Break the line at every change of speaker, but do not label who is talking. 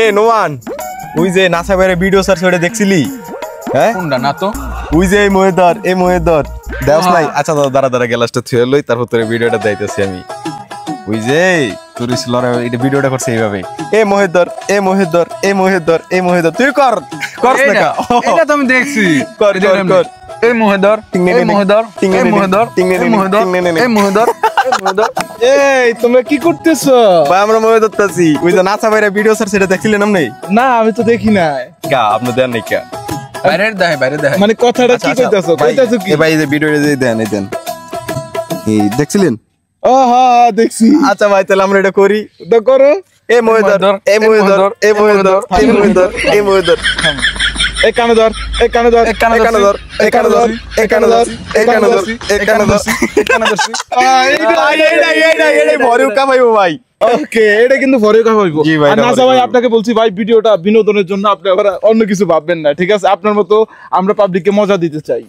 এ নোমান ওই যে নাসা বাইরে ভিডিও সার্চ করে দেখছিলি হ্যাঁ
কোনটা না তো
ওই যে এই মহেদর দেওস নাই আচ্ছা দাঁড়া গ্লাসটা থুয়ে লই তারপর তোর ভিডিওটা দেখাইতেছি আমি ওই যে তুই লড়াই এটা ভিডিওটা করছে এইভাবে এ মহেদর তুই করস না কা
এটা তো আমি দেখছি
কর
এই মহেদর
এই তোমরা কি করতেছো?
ভাই আমরা মহেদর তাছি ওই যে নাসা বাইরে ভিডিও সার্চ এটা দেখছিলেন আপনি
না আমি তো দেখি না।
কা আপনি দেন নাই কা
বাইরে দেখায়
মানে কথাটা কি কইতাছো কি?
এ ভাই এই যে ভিডিওটা দেন এই দেখছিলেন?
ও হ্যাঁ দেখছি।
আচ্ছা ভাই তাহলে আমরা এটা করি
তো করো।
এ মহেদর
এই কানে ধর
এইটাই ভরে কামাইবো ভাই।
ওকে এটা কিন্তু ভরে কামাইবো।
জি ভাই,
আর নাসা ভাই আপনাকে বলছি ভাই ভিডিওটা বিনোদনের জন্য, আপনি আবার অন্য কিছু ভাববেন না, ঠিক আছে? আপনার মতো আমরা পাবলিককে মজা দিতে চাই।